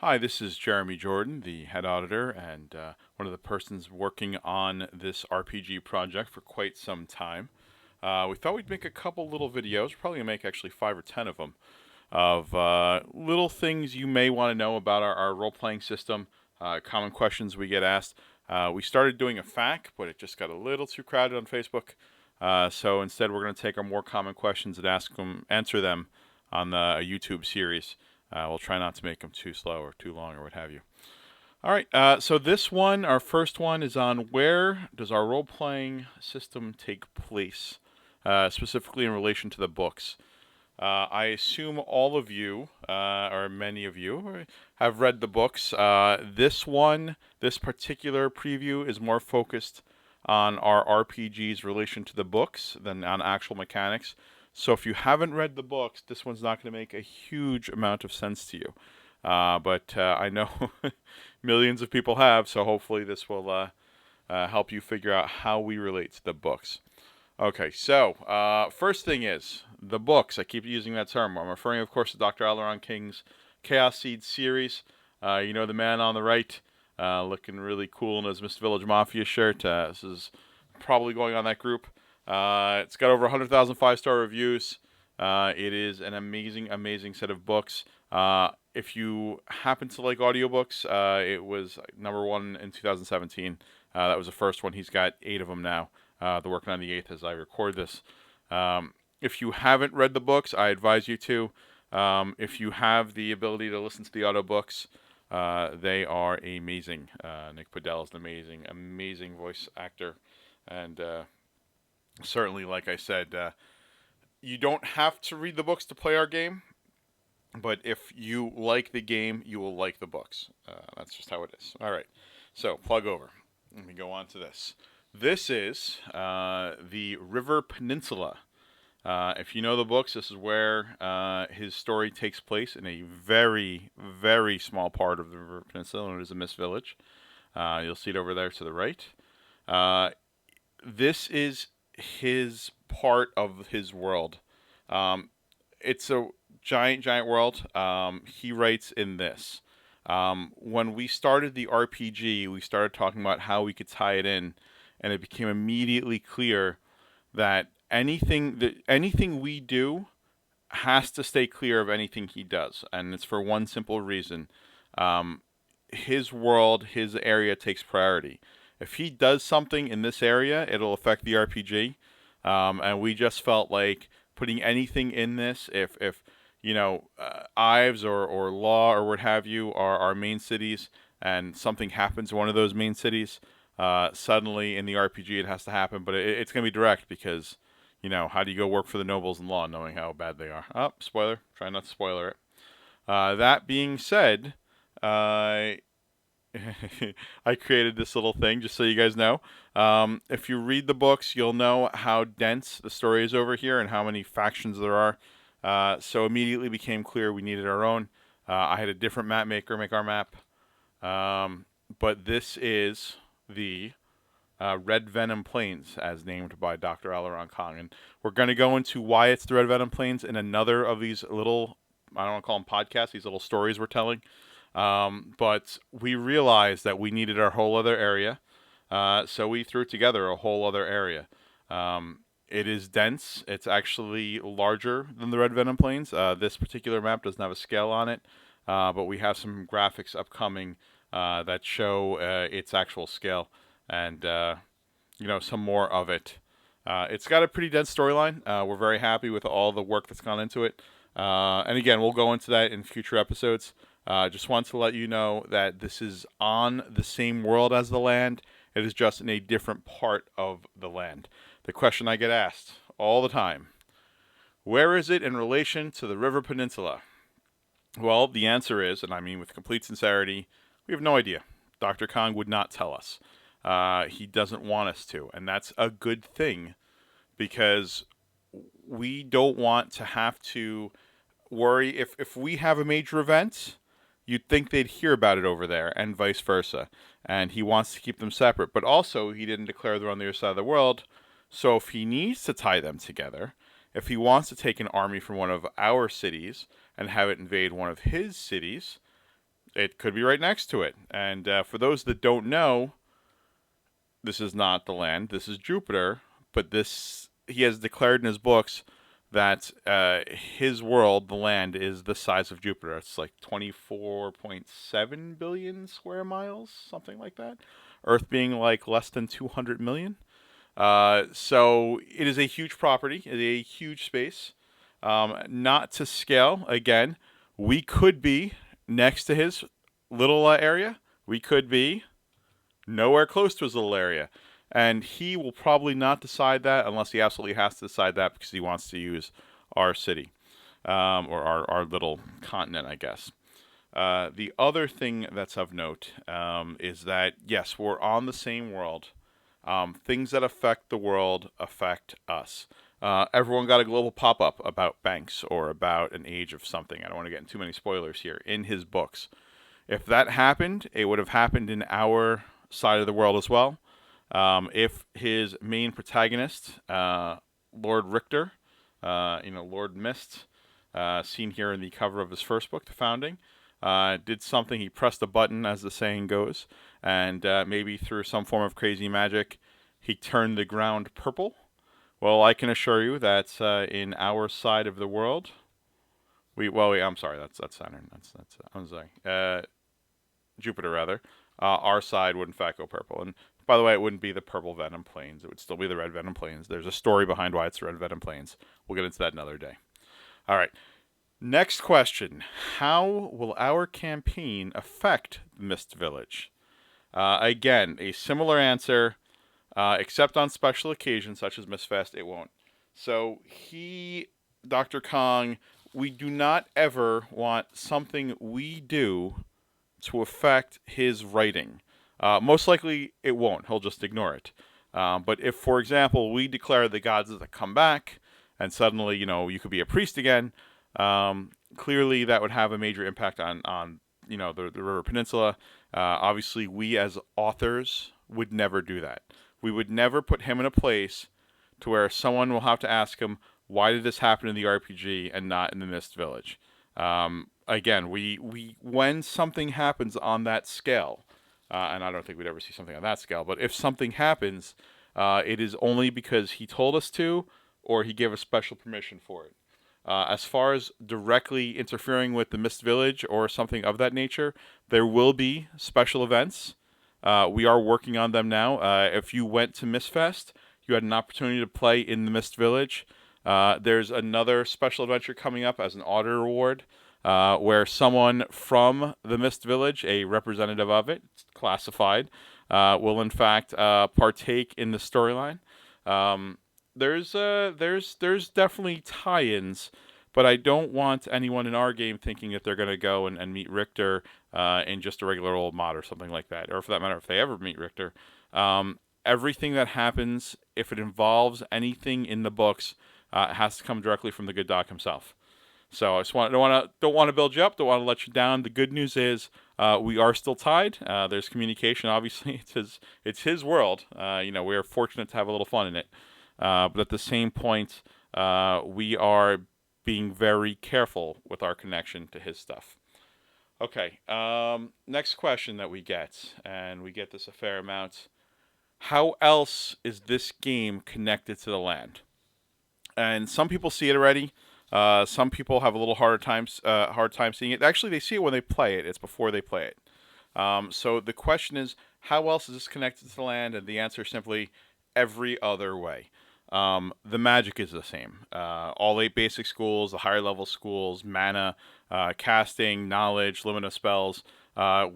Hi, this is Jeremy Jordan, the head auditor and one of the persons working on this RPG project for quite some time. We thought we'd make a couple little videos, we're probably going to make actually 5 or 10 of them, of little things you may want to know about our role playing system, common questions we get asked. We started doing a FAQ, but it just got a little too crowded on Facebook. So instead, we're going to take our more common questions and answer them on the YouTube series. We'll try not to make them too slow or too long or what have you. All right, so this one, our first one, is on where does our role playing system take place, specifically in relation to the books. I assume all of you, or many of you, have read the books. This particular preview is more focused on our RPG's relation to the books than on actual mechanics. So if you haven't read the books, this one's not going to make a huge amount of sense to you. But I know millions of people have, so hopefully this will help you figure out how we relate to the books. Okay, so first thing is the books. I keep using that term. I'm referring, of course, to Dr. Aleron King's Chaos Seed series. You know the man on the right, looking really cool in his Mr. Village Mafia shirt. This is probably going on that group. It's got over 100,000 five-star reviews. It is an amazing, amazing set of books. If you happen to like audiobooks, it was number one in 2017. That was the first one. He's got 8 of them now. They're working on the 8th as I record this. If you haven't read the books, I advise you to. If you have the ability to listen to the audiobooks, they are amazing. Nick Podell is an amazing, amazing voice actor. And certainly, like I said, you don't have to read the books to play our game. But if you like the game, you will like the books. That's just how it is. All right. So, plug over. Let me go on to this. This is the River Peninsula. If you know the books, this is where his story takes place in a very, very small part of the River Peninsula, known as the Mist Village. You'll see it over there to the right. This is his part of his world. It's a giant, giant world. He writes in this. When we started the RPG, we started talking about how we could tie it in, and it became immediately clear that anything we do has to stay clear of anything he does, and it's for one simple reason: his world, his area takes priority. If he does something in this area, it'll affect the RPG, and we just felt like putting anything in this, if you know, Ives or Law or what have you are our main cities, and something happens in one of those main cities, suddenly in the RPG it has to happen. But it's going to be direct because, you know, how do you go work for the nobles in Law knowing how bad they are? Oh, spoiler. Try not to spoiler it. That being said, I created this little thing just so you guys know. If you read the books, you'll know how dense the story is over here and how many factions there are. So immediately became clear we needed our own. I had a different map maker make our map. But this is the Red Venom Plains, as named by Dr. Aleron Kong. And we're going to go into why it's the Red Venom Plains in another of these little, I don't want to call them podcasts, these little stories we're telling. But we realized that we needed our whole other area. So we threw together a whole other area. It is dense. It's actually larger than the Red Venom Plains. This particular map doesn't have a scale on it, but we have some graphics upcoming that show its actual scale and, you know, some more of it. It's got a pretty dense storyline. We're very happy with all the work that's gone into it. And again, we'll go into that in future episodes. Just want to let you know that this is on the same world as the land. It is just in a different part of the land. The question I get asked all the time: where is it in relation to the River Peninsula? Well, the answer is, and I mean with complete sincerity, we have no idea. Dr. Kong would not tell us. He doesn't want us to, and that's a good thing because we don't want to have to worry. If we have a major event, you'd think they'd hear about it over there, and vice versa. And he wants to keep them separate. But also, he didn't declare they're on the other side of the world. So if he needs to tie them together, if he wants to take an army from one of our cities and have it invade one of his cities, It could be right next to it. And for those that don't know, this is not the land. This is Jupiter. But this he has declared in his books that his world, the land, is the size of Jupiter. It's like 24.7 billion square miles, something like that. Earth being like less than 200 million. So it is a huge property, it is a huge space. Not to scale. Again, we could be next to his little area. We could be nowhere close to his little area. And he will probably not decide that unless he absolutely has to decide that because he wants to use our city, or our little continent, I guess. The other thing that's of note is that, yes, we're on the same world. Things that affect the world affect us. Everyone got a global pop up about banks or about an age of something. I don't want to get into too many spoilers here in his books. If that happened, it would have happened in our side of the world as well. If his main protagonist, Lord Richter, Lord Mist, seen here in the cover of his first book, The Founding, did something, he pressed a button, as the saying goes, and maybe through some form of crazy magic, he turned the ground purple. Well, I can assure you that in our side of the world, I'm sorry, that's Saturn. I'm sorry, Jupiter rather. Our side would in fact go purple, and by the way, it wouldn't be the purple venom plains. It would still be the red venom plains. There's a story behind why it's the red venom plains. We'll get into that another day. All right. Next question. How will our campaign affect the Mist Village? Again, a similar answer, except on special occasions such as Mistfest, it won't. So Dr. Kong, we do not ever want something we do to affect his writing. Most likely it won't. He'll just ignore it. But if, for example, we declare the gods that come back, and suddenly, you could be a priest again, clearly that would have a major impact on the River Peninsula. Obviously, we as authors would never do that. We would never put him in a place to where someone will have to ask him, why did this happen in the RPG and not in the Mist Village? Again, we when something happens on that scale, and I don't think we'd ever see something on that scale, but if something happens, it is only because he told us to, or he gave us special permission for it. As far as directly interfering with the Mist Village or something of that nature, there will be special events. We are working on them now. If you went to Mistfest, you had an opportunity to play in the Mist Village. There's another special adventure coming up as an auditor award, where someone from the Mist Village, a representative of it, classified, will in fact partake in the storyline. There's definitely tie-ins, but I don't want anyone in our game thinking that they're going to go and meet Richter in just a regular old mod or something like that, or for that matter, if they ever meet Richter. Everything that happens, if it involves anything in the books, has to come directly from the good doc himself. So I just don't want to build you up, don't want to let you down. The good news is we are still tied. There's communication. Obviously, it's his world. We are fortunate to have a little fun in it. But at the same point, we are being very careful with our connection to his stuff. Okay, next question that we get, and we get this a fair amount. How else is this game connected to the land? And some people see it already. Some people have a little hard time seeing it. Actually, they see it when they play it. It's before they play it. So the question is, how else is this connected to the land? And the answer is simply every other way. The magic is the same. All 8 basic schools, the higher level schools, mana, casting, knowledge, limit of spells.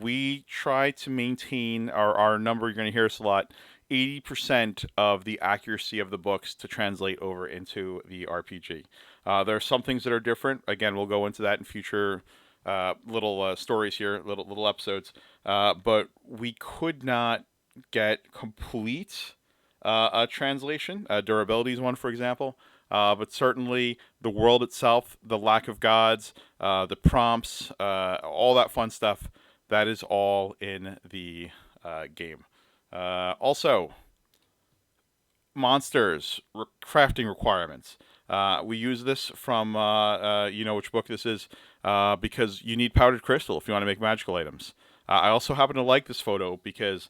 We try to maintain our number. You're going to hear us a lot. 80% of the accuracy of the books to translate over into the RPG. There are some things that are different. Again, we'll go into that in future little stories here, little episodes. But we could not get complete a translation. Durability is one, for example. But certainly the world itself, the lack of gods, the prompts, all that fun stuff, that is all in the game. Also, monsters, crafting requirements. We use this from, which book this is. because you need powdered crystal if you want to make magical items. I also happen to like this photo because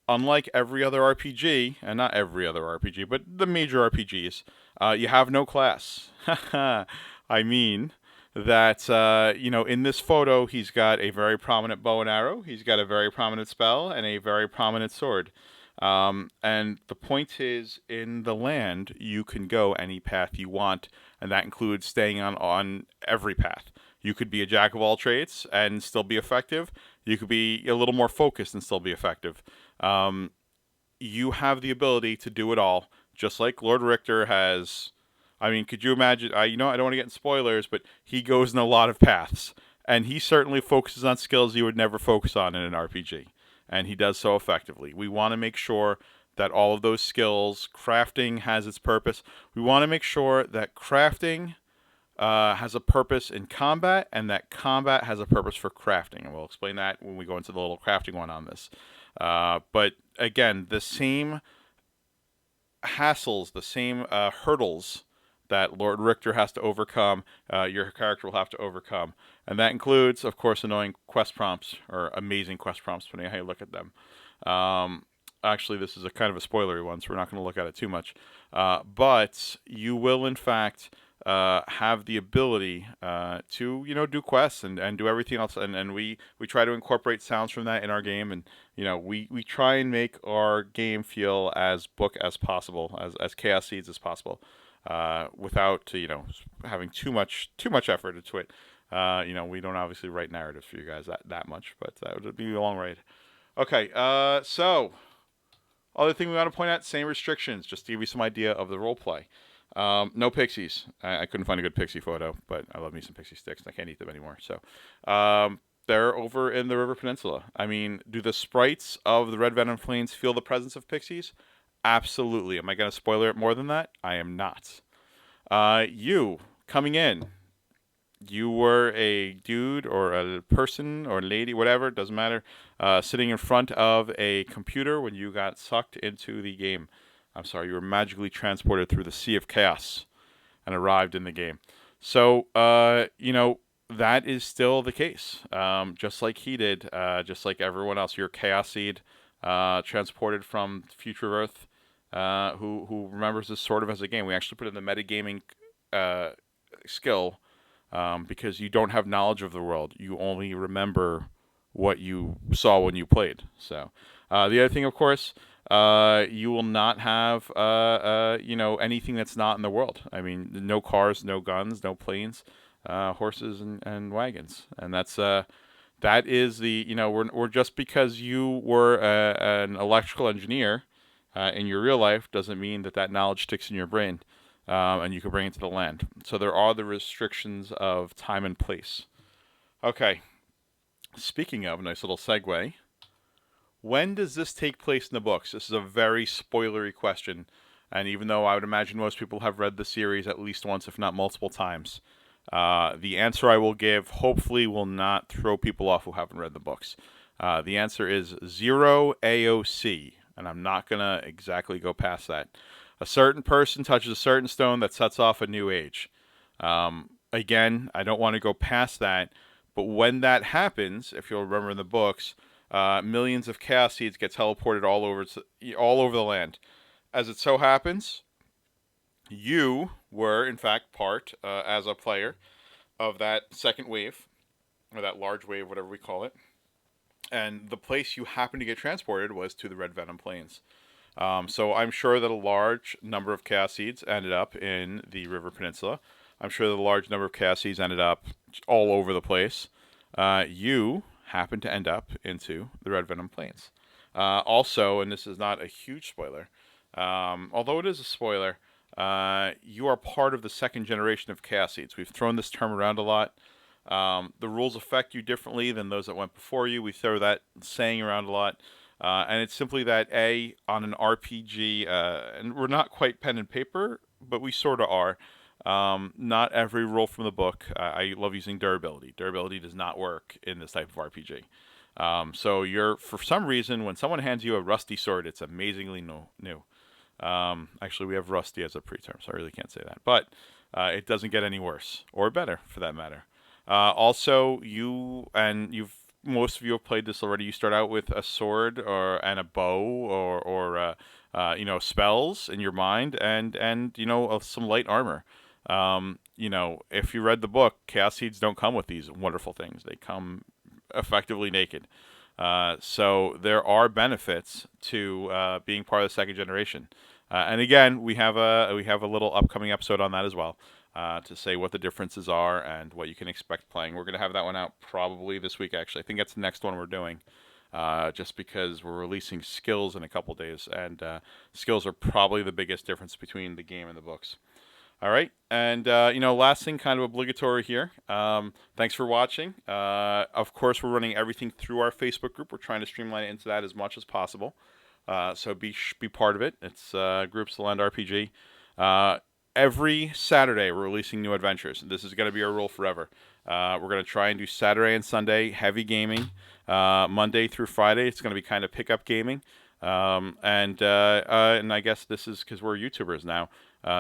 unlike every other RPG, and not every other RPG, but the major RPGs, you have no class. I mean that in this photo, he's got a very prominent bow and arrow, he's got a very prominent spell, and a very prominent sword. And the point is, in the land, you can go any path you want, and that includes staying on every path. You could be a jack of all trades and still be effective. You could be a little more focused and still be effective. You have the ability to do it all, just like Lord Richter has. I mean, could you imagine? I don't want to get in spoilers, but he goes in a lot of paths, and he certainly focuses on skills you would never focus on in an RPG, and he does so effectively. We want to make sure that all of those skills, crafting has its purpose. We want to make sure that crafting has a purpose in combat, and that combat has a purpose for crafting. And we'll explain that when we go into the little crafting one on this. But again, the same hassles, the same hurdles that Lord Richter has to overcome, your character will have to overcome. And that includes, of course, annoying quest prompts, or amazing quest prompts, depending on how you look at them. Actually, this is a kind of a spoilery one, so we're not going to look at it too much. But you will, in fact, have the ability to do quests and do everything else, and we try to incorporate sounds from that in our game, and we try and make our game feel as book as possible, as Chaos Seeds as possible, without having too much effort into it. We don't obviously write narratives for you guys that much, but that would be a long ride. Okay, so other thing we want to point out, same restrictions, just to give you some idea of the role play. No pixies. I couldn't find a good pixie photo, but I love me some pixie sticks, and I can't eat them anymore. So they're over in the River Peninsula. I mean, do the sprites of the Red Venom Plains feel the presence of pixies? Absolutely. Am I going to spoiler it more than that? I am not. You, coming in, you were a dude or a person or a lady, whatever, doesn't matter, sitting in front of a computer when you got sucked into the game. I'm sorry, you were magically transported through the Sea of Chaos and arrived in the game. So, that is still the case. Just like he did, just like everyone else. You're Chaos Seed, transported from future Earth, who remembers this sort of as a game. We actually put in the metagaming skill, because you don't have knowledge of the world. You only remember what you saw when you played. So, the other thing, of course, you will not have, anything that's not in the world. I mean, no cars, no guns, no planes, horses and wagons. And that is the, we're just because you were an electrical engineer in your real life doesn't mean that knowledge sticks in your brain, and you can bring it to the land. So there are the restrictions of time and place. Okay. Speaking of, nice little segue. When does this take place in the books? This is a very spoilery question, and even though I would imagine most people have read the series at least once, if not multiple times, the answer I will give hopefully will not throw people off who haven't read the books. The answer is 0 AOC, and I'm not going to exactly go past that. A certain person touches a certain stone that sets off a new age. Again, I don't want to go past that, but when that happens, if you'll remember in the books, millions of Chaos Seeds get teleported all over the land. As it so happens, you were, in fact, part, as a player, of that second wave, or that large wave, whatever we call it. And the place you happened to get transported was to the Red Venom Plains. So I'm sure that a large number of Chaos Seeds ended up in the River Peninsula. I'm sure that a large number of Chaos Seeds ended up all over the place. You happen to end up into the Red Venom Plains. Also, and this is not a huge spoiler, although it is a spoiler, you are part of the second generation of Chaos Seeds. We've thrown this term around a lot. The rules affect you differently than those that went before you. We throw that saying around a lot. And it's simply that, on an RPG, and we're not quite pen and paper, but we sort of are. Not every rule from the book. I love using durability. Durability does not work in this type of RPG. So for some reason, when someone hands you a rusty sword, it's amazingly new. Actually, we have rusty as a preterm, so I really can't say that. But it doesn't get any worse, or better, for that matter. Also, most of you have played this already. You start out with a sword and a bow or spells in your mind and some light armor. If you read the book, Chaos Seeds don't come with these wonderful things. They come effectively naked. So there are benefits to being part of the second generation. And again, we have a little upcoming episode on that as well, to say what the differences are and what you can expect playing. We're going to have that one out probably this week. Actually, I think that's the next one we're doing. Just because we're releasing skills in a couple days, and skills are probably the biggest difference between the game and the books. All right, and last thing, kind of obligatory here. Thanks for watching. Of course, we're running everything through our Facebook group. We're trying to streamline it into that as much as possible. So be part of it. It's Groups to Lend RPG. Every Saturday, we're releasing new adventures. This is going to be our rule forever. We're going to try and do Saturday and Sunday heavy gaming. Monday through Friday, it's going to be kind of pickup gaming. And I guess this is because we're YouTubers now.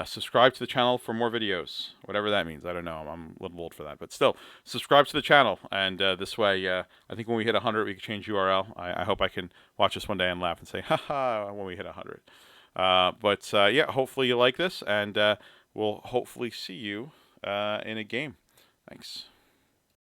Subscribe to the channel for more videos, whatever that means. I don't know. I'm a little old for that, but still, subscribe to the channel. And this way, I think when we hit 100, we can change URL. I hope I can watch this one day and laugh and say, haha, when we hit 100. Yeah, hopefully you like this, and we'll hopefully see you in a game. Thanks.